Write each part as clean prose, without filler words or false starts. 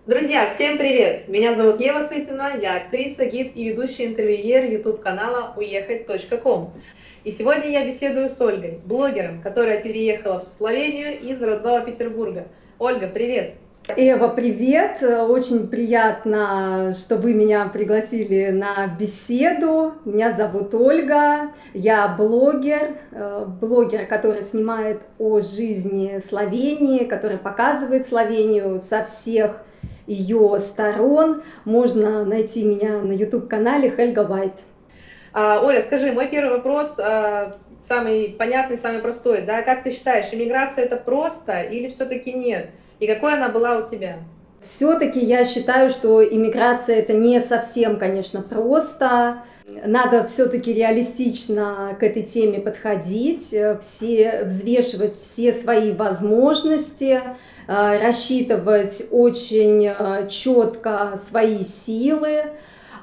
Друзья, всем привет! Меня зовут Ева Сытина, я актриса, гид и ведущий интервьюер YouTube-канала уехать.ком. И сегодня я беседую с Ольгой, блогером, которая переехала в Словению из родного Петербурга. Ольга, привет! Эва, привет! Очень приятно, что вы меня пригласили на беседу. Меня зовут Ольга, я блогер, который снимает о жизни Словении, который показывает Словению со всех ее сторон. Можно найти меня на YouTube-канале Helga White. Оля, скажи, мой первый вопрос, самый понятный, самый простой, да? Как ты считаешь, иммиграция это просто или все-таки нет? И какой она была у тебя? Все-таки я считаю, что иммиграция это не совсем, конечно, просто. Надо все-таки реалистично к этой теме подходить, взвешивать все свои возможности, рассчитывать очень четко свои силы.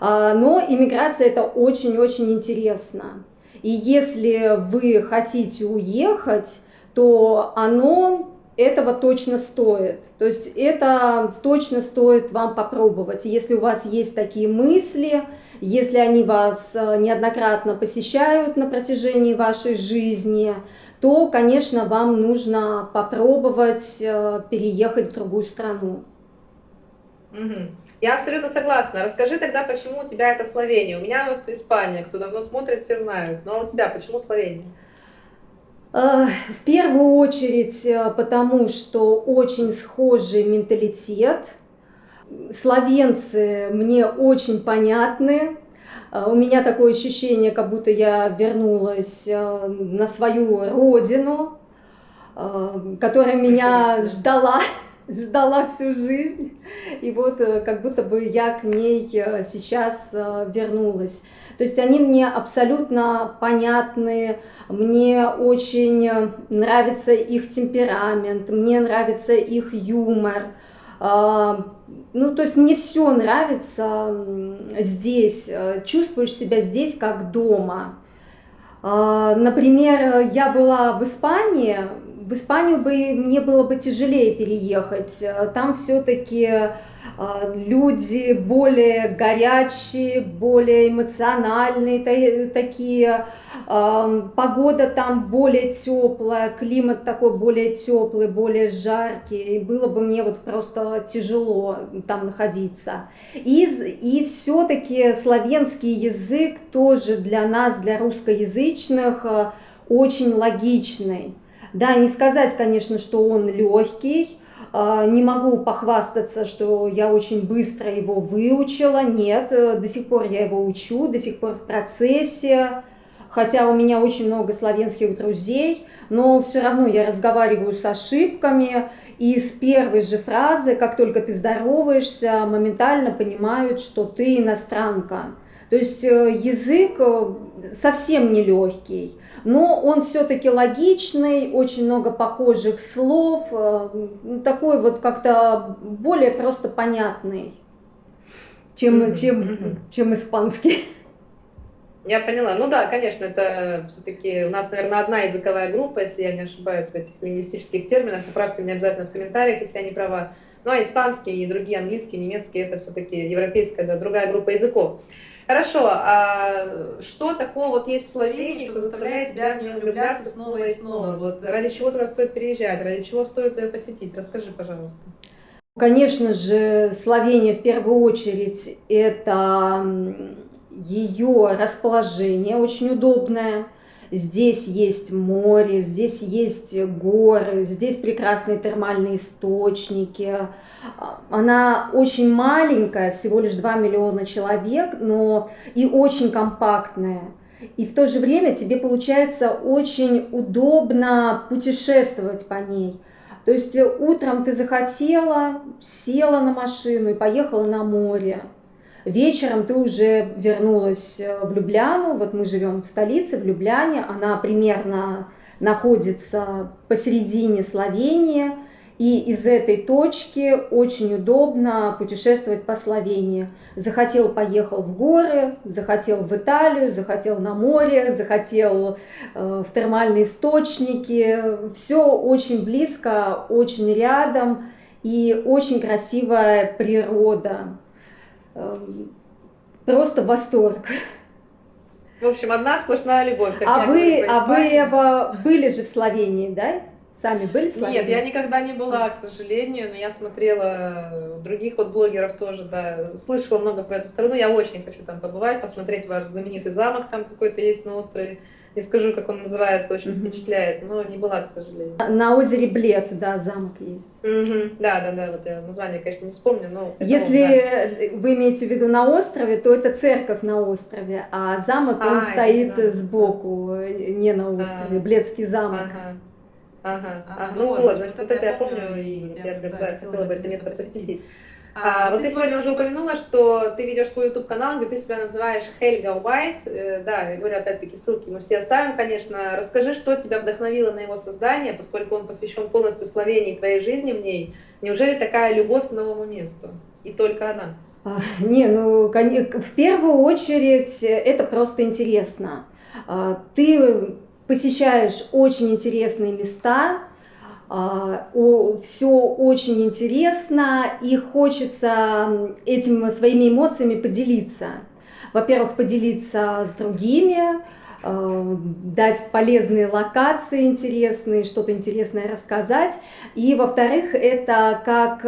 Но иммиграция это очень-очень интересно. И если вы хотите уехать, то оно этого точно стоит. То есть это точно стоит вам попробовать. Если у вас есть такие мысли, если они вас неоднократно посещают на протяжении вашей жизни, то, конечно, вам нужно попробовать переехать в другую страну. Мгм. Я абсолютно согласна. Расскажи тогда, почему у тебя это Словения? У меня вот Испания, кто давно смотрит, все знают. Но у тебя почему Словения? В первую очередь, потому что очень схожий менталитет. Словенцы мне очень понятны. У меня такое ощущение, как будто я вернулась на свою родину, которая Ничего меня себе. ждала всю жизнь. И вот как будто бы я к ней сейчас вернулась. То есть они мне абсолютно понятны, мне очень нравится их темперамент, мне нравится их юмор. Ну, то есть мне все нравится здесь, чувствуешь себя здесь как дома. Например, я была в Испанию бы мне было бы тяжелее переехать. Там все-таки люди более горячие, более эмоциональные такие. Погода там более теплая, климат такой более теплый, более жаркий. И было бы мне вот просто тяжело там находиться. И все-таки славянский язык тоже для нас, для русскоязычных, очень логичный. Да, не сказать, конечно, что он легкий, не могу похвастаться, что я очень быстро его выучила, нет, до сих пор я его учу, до сих пор в процессе, хотя у меня очень много славянских друзей, но все равно я разговариваю с ошибками, и с первой же фразы, как только ты здороваешься, моментально понимают, что ты иностранка. То есть язык совсем не легкий, но он все-таки логичный, очень много похожих слов, такой вот как-то более просто понятный, чем, Мгм, чем, мгм. чем испанский. Я поняла. Ну да, конечно, это все-таки у нас, наверное, одна языковая группа, если я не ошибаюсь в этих лингвистических терминах. Поправьте меня обязательно в комментариях, если я не права. Ну а испанский и другие, английский, немецкий, это все-таки европейская, да, другая группа языков. Хорошо, а что такого вот есть в Словении, что заставляет тебя в нее влюбляться снова и снова? Вот ради чего туда стоит переезжать, ради чего стоит ее посетить? Расскажи, пожалуйста. Конечно же, Словения в первую очередь это ее расположение очень удобное. Здесь есть море, здесь есть горы, здесь прекрасные термальные источники. Она очень маленькая, всего лишь 2 миллиона человек, но и очень компактная. И в то же время тебе получается очень удобно путешествовать по ней. То есть утром ты захотела, села на машину и поехала на море. Вечером ты уже вернулась в Любляну, вот мы живем в столице, в Любляне, она примерно находится посередине Словении, и из этой точки очень удобно путешествовать по Словении. Захотел, поехал в горы, захотел в Италию, захотел на море, захотел в термальные источники. Все очень близко, очень рядом. и очень красивая природа. Просто восторг. В общем, одна сплошная любовь, как А я вы, говорю про Испанию. Эва, были же в Словении, да? Сами были в Словении? Нет, я никогда не была, к сожалению, но я смотрела других вот блогеров тоже, да, слышала много про эту страну. Я очень хочу там побывать, посмотреть ваш знаменитый замок там какой-то есть на острове. Не скажу, как он называется, очень впечатляет, но не была, к сожалению. На озере Блед, да, замок есть. Да, вот я название, конечно, не вспомню, но... Если вы имеете в виду на острове, то это церковь на острове, а замок, он стоит сбоку, не на острове, Бледский замок. Ну вот, значит, вот это я помню, и я хотела бы это место посетить. Вот ты сегодня уже упомянула, что ты ведешь свой YouTube-канал, где ты себя называешь Хельга Уайт. Да, я говорю, опять-таки, ссылки мы все оставим, конечно. Расскажи, что тебя вдохновило на его создание, поскольку он посвящен полностью Словении, твоей жизни в ней. Неужели такая любовь к новому месту? И только она? Не, ну, в первую очередь, это просто интересно. Ты посещаешь очень интересные места, все очень интересно, и хочется этими своими эмоциями поделиться. Во-первых, поделиться с другими, дать полезные локации интересные, что-то интересное рассказать. И, во-вторых, это как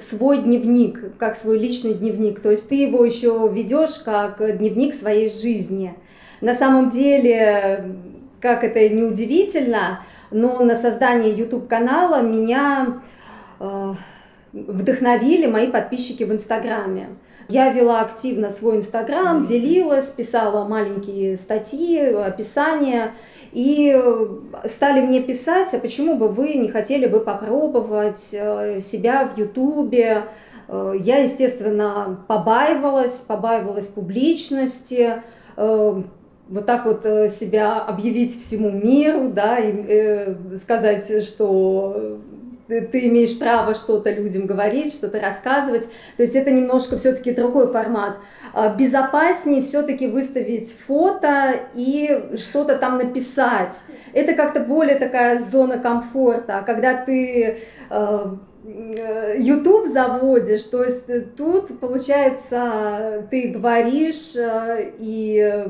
свой дневник, как свой личный дневник. То есть ты его еще ведешь как дневник своей жизни. На самом деле, как это ни удивительно, но на создание YouTube-канала меня вдохновили мои подписчики в Инстаграме. Я вела активно свой Инстаграм, делилась, писала маленькие статьи, описания, и стали мне писать, а почему бы вы не хотели бы попробовать себя в Ютубе. Я, естественно, побаивалась публичности, вот так вот себя объявить всему миру, да, и сказать, что ты имеешь право что-то людям говорить, что-то рассказывать. То есть это немножко все-таки другой формат. Безопаснее все-таки выставить фото и что-то там написать. Это как-то более такая зона комфорта. А когда ты YouTube заводишь, то есть тут, получается, ты говоришь и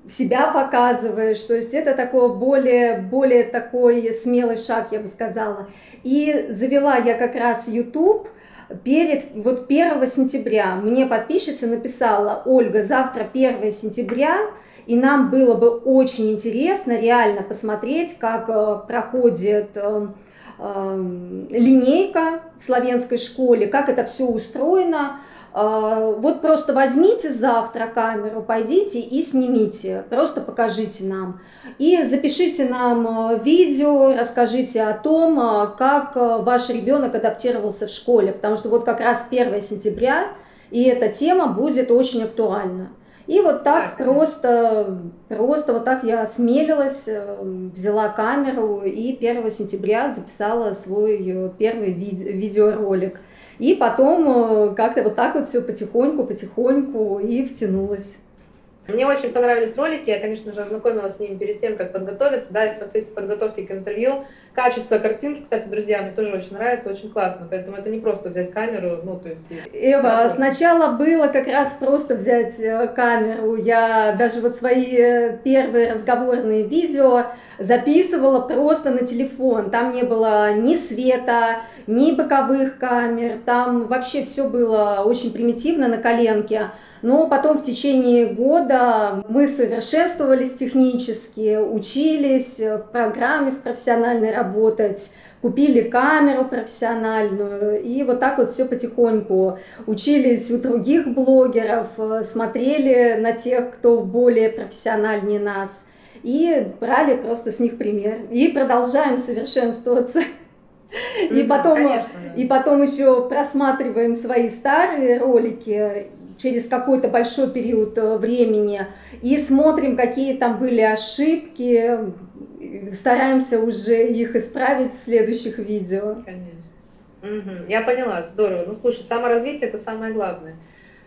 себя показываешь, то есть это такой более такой смелый шаг, я бы сказала. И завела я как раз YouTube перед 1 сентября. Мне подписчица написала: Ольга, завтра 1 сентября, и нам было бы очень интересно реально посмотреть, как проходит линейка в славянской школе, как это все устроено. Вот просто возьмите завтра камеру, пойдите и снимите, просто покажите нам. И запишите нам видео, расскажите о том, как ваш ребенок адаптировался в школе, потому что вот как раз 1 сентября, и эта тема будет очень актуальна. И вот так просто вот так я осмелилась, взяла камеру и 1 сентября записала свой первый видеоролик. И потом как-то вот так вот все потихоньку и втянулась. Мне очень понравились ролики, я, конечно же, ознакомилась с ними перед тем, как подготовиться, да, и в процессе подготовки к интервью. Качество картинки, кстати, друзья, мне тоже очень нравится, очень классно, поэтому это не просто взять камеру, ну, то есть... Эва, сначала было как раз просто взять камеру, я даже вот свои первые разговорные видео записывала просто на телефон, там не было ни света, ни боковых камер, там вообще все было очень примитивно на коленке. Но потом в течение года мы совершенствовались технически, учились в программе в профессиональной работать, купили камеру профессиональную, и вот так вот все потихоньку учились у других блогеров, смотрели на тех, кто более профессиональнее нас, и брали просто с них пример, и продолжаем совершенствоваться. И потом еще просматриваем свои старые ролики через какой-то большой период времени и смотрим, какие там были ошибки, стараемся уже их исправить в следующих видео. Конечно. Я поняла, здорово. Ну, слушай, саморазвитие – это самое главное.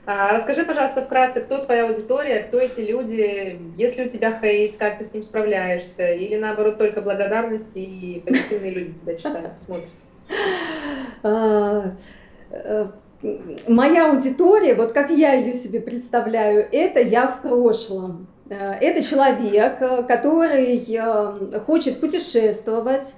Расскажи, пожалуйста, вкратце, кто твоя аудитория, кто эти люди, есть ли у тебя хейт, как ты с ним справляешься, или наоборот только благодарность и позитивные люди тебя читают, смотрят? А, Моя аудитория, вот как я ее себе представляю, это я в прошлом. Это человек, который хочет путешествовать,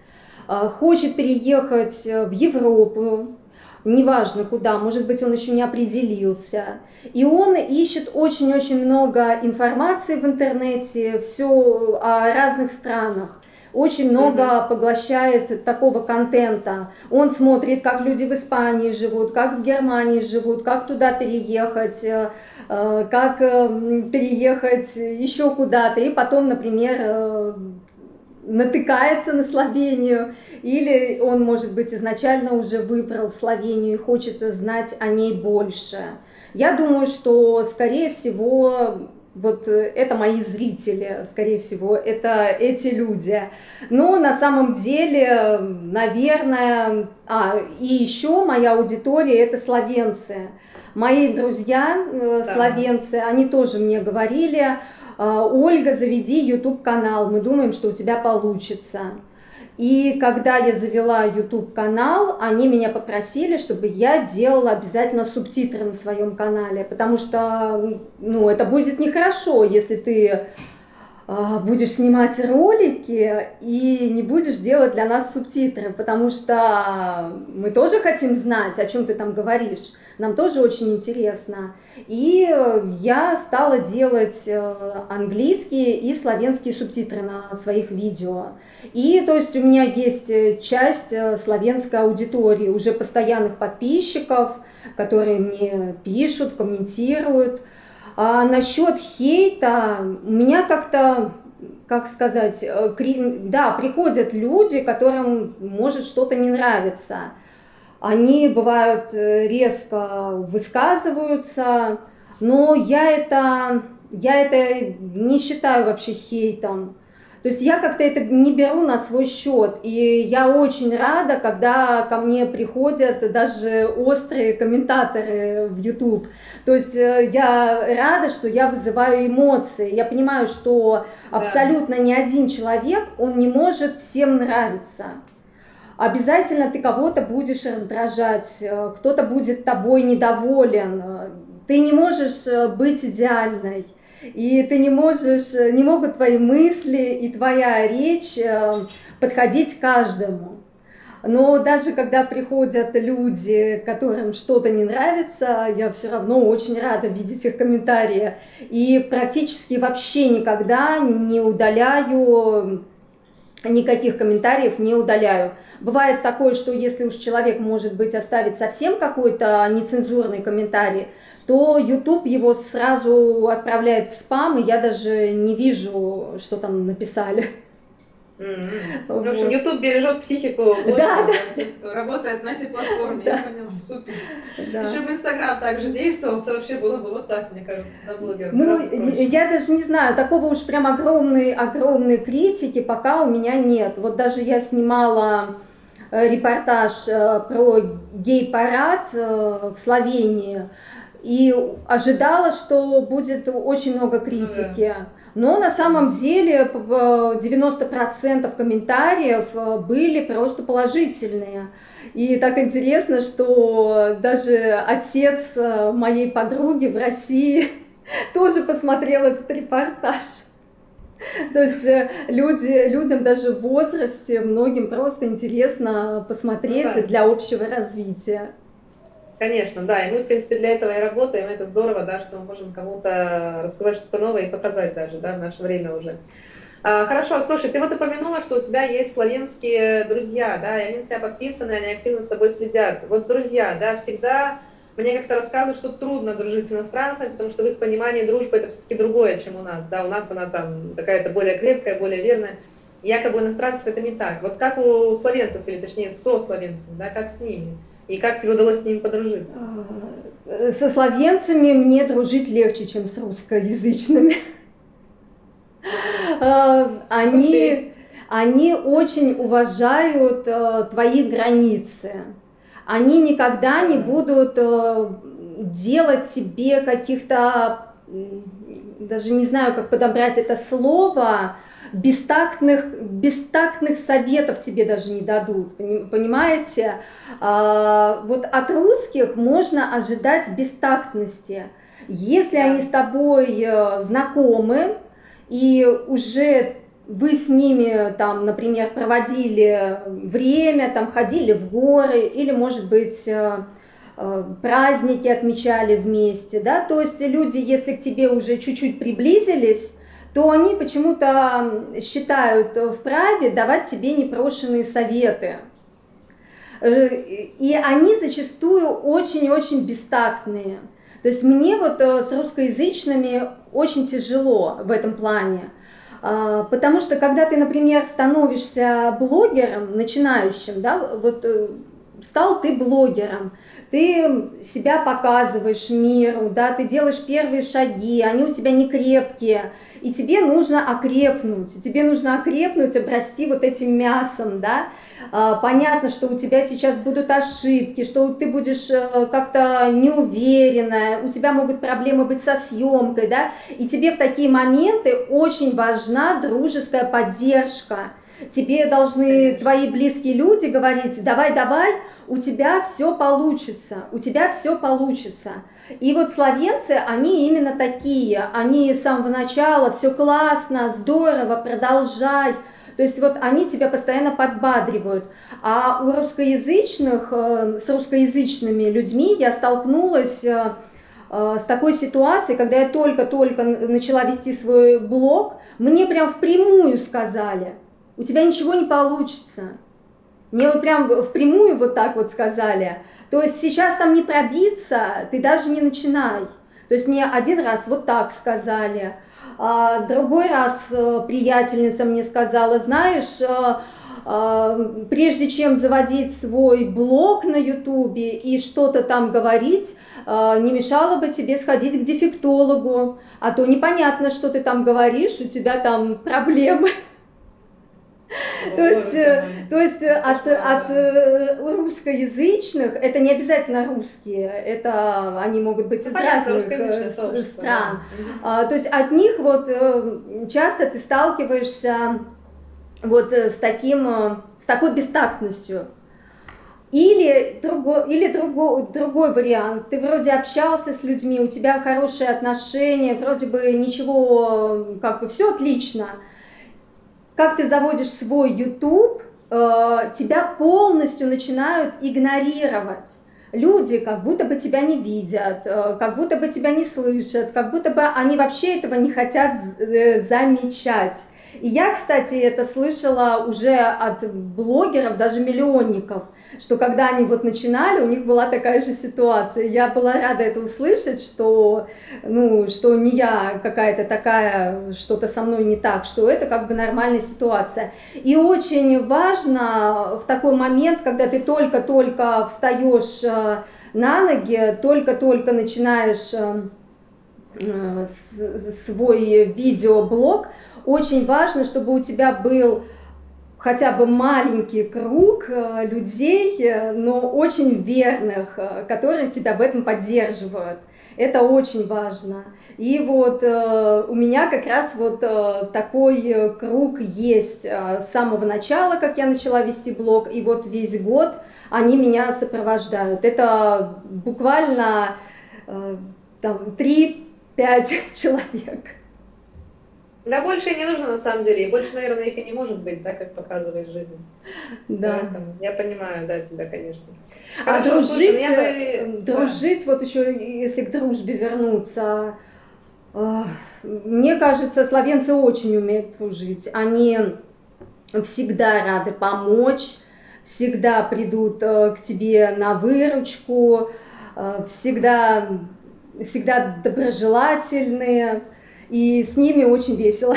хочет переехать в Европу, неважно куда, может быть, он еще не определился. И он ищет очень-очень много информации в интернете, все о разных странах. Очень много поглощает такого контента. Он смотрит, как люди в Испании живут, как в Германии живут, как туда переехать, как переехать еще куда-то. И потом, например, натыкается на Словению, или он, может быть, изначально уже выбрал Словению и хочет знать о ней больше. Я думаю, что, скорее всего, вот это мои зрители, скорее всего, это эти люди. Но на самом деле, наверное, и еще моя аудитория – это словенцы. Мои друзья словенцы, они тоже мне говорили: Ольга, заведи YouTube-канал, мы думаем, что у тебя получится. И когда я завела YouTube-канал, они меня попросили, чтобы я делала обязательно субтитры на своем канале, потому что, ну, это будет нехорошо, если ты будешь снимать ролики и не будешь делать для нас субтитры, потому что мы тоже хотим знать, о чем ты там говоришь, нам тоже очень интересно. И я стала делать английские и славянские субтитры на своих видео. И то есть у меня есть часть славянской аудитории, уже постоянных подписчиков, которые мне пишут, комментируют. А насчет хейта, у меня как-то, как сказать, да, приходят люди, которым может что-то не нравиться. Они бывают резко высказываются, но я это не считаю вообще хейтом. То есть я как-то это не беру на свой счет, и я очень рада, когда ко мне приходят даже острые комментаторы в YouTube. То есть я рада, что я вызываю эмоции. Я понимаю, что абсолютно ни один человек, он не может всем нравиться. Обязательно ты кого-то будешь раздражать, кто-то будет тобой недоволен. Ты не можешь быть идеальной. И ты не могут твои мысли и твоя речь подходить каждому. Но даже когда приходят люди, которым что-то не нравится, я все равно очень рада видеть их комментарии. И практически вообще никогда не удаляю, никаких комментариев не удаляю. Бывает такое, что если уж человек, может быть, оставит совсем какой-то нецензурный комментарий, то YouTube его сразу отправляет в спам, и я даже не вижу, что там написали. В общем, YouTube бережет психику тех, кто работает на этой платформе. Я поняла, супер. Еще бы Инстаграм также действовал, то вообще было бы вот так, мне кажется, на блогеров. Ну, я даже не знаю, такого уж прям огромной критики пока у меня нет. Вот даже я снимала репортаж про гей-парад в Словении, и ожидала, что будет очень много критики. Но на самом деле 90% комментариев были просто положительные. И так интересно, что даже отец моей подруги в России тоже посмотрел этот репортаж. То есть людям даже в возрасте, многим просто интересно посмотреть для общего развития. Конечно, да, и мы, в принципе, для этого и работаем, это здорово, да, что мы можем кому-то рассказать что-то новое и показать даже, да, в наше время уже. Хорошо, слушай, ты вот упомянула, что у тебя есть славянские друзья, да, и они на тебя подписаны, они активно с тобой следят. Вот друзья, да, всегда мне как-то рассказывают, что трудно дружить с иностранцами, потому что в их понимании дружба это все-таки другое, чем у нас, да, у нас она там какая-то более крепкая, более верная. Якобы у иностранцев это не так. Вот как у словенцев, или точнее со словенцами, да, как с ними? И как тебе удалось с ними подружиться? Со словенцами мне дружить легче, чем с русскоязычными. Они очень уважают твои границы. Они никогда не будут делать тебе каких-то, даже не знаю, как подобрать это слово, бестактных советов тебе даже не дадут, понимаете? Вот от русских можно ожидать бестактности. Если они с тобой знакомы, и уже вы с ними, там, например, проводили время, там, ходили в горы, или, может быть, праздники отмечали вместе, да, то есть люди, если к тебе уже чуть-чуть приблизились, то они почему-то считают вправе давать тебе непрошенные советы. И они зачастую очень-очень бестактные. То есть мне вот с русскоязычными очень тяжело в этом плане. Потому что когда ты, например, становишься блогером, начинающим, да, вот стал ты блогером, ты себя показываешь миру, да, ты делаешь первые шаги, они у тебя не крепкие, и тебе нужно окрепнуть, обрасти вот этим мясом, да. Понятно, что у тебя сейчас будут ошибки, что ты будешь как-то неуверенная, у тебя могут проблемы быть со съемкой, да, и тебе в такие моменты очень важна дружеская поддержка. Тебе должны твои близкие люди говорить: давай, давай, у тебя все получится, у тебя все получится. И вот словенцы, они именно такие, они с самого начала: все классно, здорово, продолжай. То есть вот они тебя постоянно подбадривают. А у русскоязычных, с русскоязычными людьми я столкнулась с такой ситуацией, когда я только-только начала вести свой блог, мне прям впрямую сказали: у тебя ничего не получится. Мне вот прям впрямую вот так вот сказали. То есть сейчас там не пробиться, ты даже не начинай. То есть мне один раз вот так сказали, а другой раз приятельница мне сказала: знаешь, прежде чем заводить свой блог на ютубе и что-то там говорить, не мешало бы тебе сходить к дефектологу, а то непонятно, что ты там говоришь, у тебя там проблемы. То есть от русскоязычных, это не обязательно русские, это они могут быть из разных стран. То есть от них вот часто ты сталкиваешься вот с такой бестактностью. Или другой вариант. Ты вроде общался с людьми, у тебя хорошие отношения, вроде бы ничего, как бы все отлично. Как ты заводишь свой YouTube, тебя полностью начинают игнорировать. Люди как будто бы тебя не видят, как будто бы тебя не слышат, как будто бы они вообще этого не хотят замечать. И я, кстати, это слышала уже от блогеров, даже миллионников, что когда они вот начинали, у них была такая же ситуация. Я была рада это услышать, что, что не я какая-то такая, что-то со мной не так, что это как бы нормальная ситуация. И очень важно в такой момент, когда ты только-только встаешь на ноги, только-только начинаешь свой видеоблог, очень важно, чтобы у тебя был хотя бы маленький круг людей, но очень верных, которые тебя в этом поддерживают. Это очень важно. И вот у меня как раз вот такой круг есть с самого начала, как я начала вести блог, и вот весь год они меня сопровождают. Это буквально 3-5 человек. Да, больше и не нужно на самом деле, и больше, наверное, их и не может быть, да, как показывает жизнь. Да. Поэтому я понимаю, да, тебя, конечно. А хорошо, дружить, вот еще, если к дружбе вернуться, мне кажется, словенцы очень умеют дружить. Они всегда рады помочь, всегда придут к тебе на выручку, всегда доброжелательные. И с ними очень весело.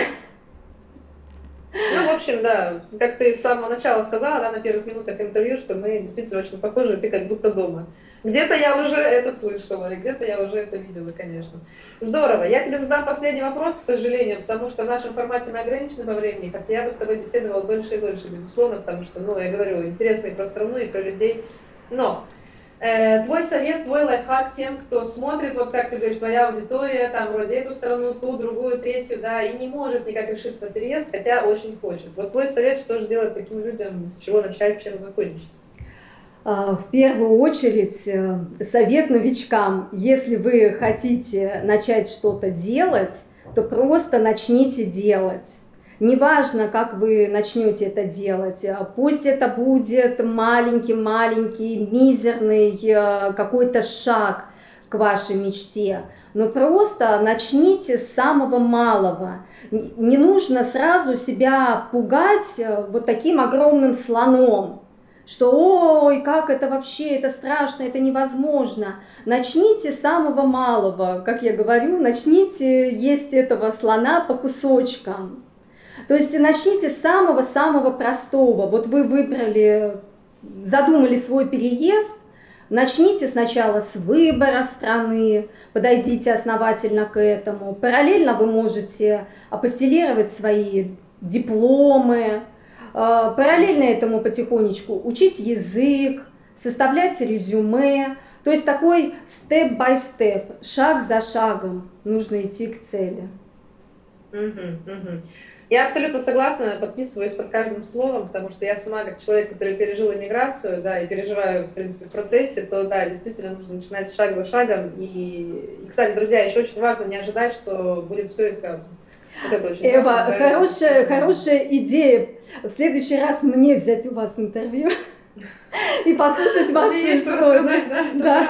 Ну, в общем, да, как ты с самого начала сказала, да, на первых минутах интервью, что мы действительно очень похожи, ты как будто дома. Где-то я уже это слышала, где-то я уже это видела, конечно. Здорово. Я тебе задам последний вопрос, к сожалению, потому что в нашем формате мы ограничены по времени, хотя я бы с тобой беседовала дольше и дольше, безусловно, потому что, я говорю, интересно и про страну, и про людей. Но Твой совет, твой лайфхак тем, кто смотрит, вот как ты говоришь, твоя аудитория, там вроде эту сторону, ту, другую, третью, да, и не может никак решиться на переезд, хотя очень хочет. Вот твой совет, что же делать таким людям, с чего начать, чем закончить? В первую очередь, совет новичкам: если вы хотите начать что-то делать, то просто начните делать. Неважно, как вы начнете это делать, пусть это будет маленький, мизерный какой-то шаг к вашей мечте, но просто начните с самого малого. Не нужно сразу себя пугать вот таким огромным слоном, что ой, как это вообще, это страшно, это невозможно. Начните с самого малого, как я говорю, начните есть этого слона по кусочкам. То есть начните с самого-самого простого. Вот вы выбрали, задумали свой переезд, начните сначала с выбора страны, подойдите основательно к этому. Параллельно вы можете апостилировать свои дипломы, параллельно этому потихонечку учить язык, составлять резюме. То есть такой степ-бай-степ, шаг за шагом нужно идти к цели. Я абсолютно согласна, подписываюсь под каждым словом, потому что я сама, как человек, который пережил иммиграцию, да, и переживаю, в принципе, в процессе, то, да, действительно нужно начинать шаг за шагом. И, кстати, друзья, еще очень важно не ожидать, что будет все и сразу. Вот это очень Эва, хорошая идея. В следующий раз мне взять у вас интервью и послушать ваши истории. Да.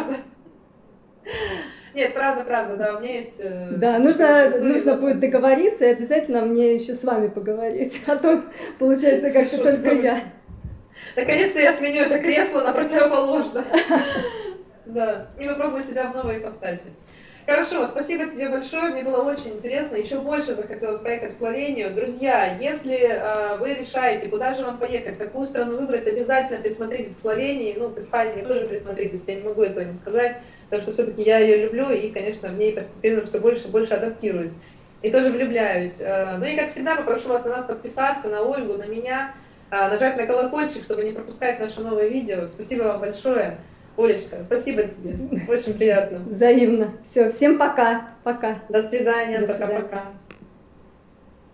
Нет, правда, да, у меня есть... Да, нужно будет договориться и обязательно мне еще с вами поговорить, а то получается как-то только я. Наконец-то я сменю это кресло на противоположное. Да, и попробую себя в новой ипостаси. Хорошо, спасибо тебе большое, мне было очень интересно, еще больше захотелось поехать в Словению. Друзья, если вы решаете, куда же вам поехать, какую страну выбрать, обязательно присмотритесь к Словении, ну, к Испании тоже присмотритесь, я не могу этого не сказать, потому что все-таки я ее люблю и, конечно, в ней постепенно все больше и больше адаптируюсь. И тоже влюбляюсь. Ну и, как всегда, попрошу вас на нас подписаться, на Ольгу, на меня, нажать на колокольчик, чтобы не пропускать наши новые видео. Спасибо вам большое. Олечка, спасибо тебе. Очень приятно. Взаимно. Все, всем пока. Пока. До свидания. Пока-пока.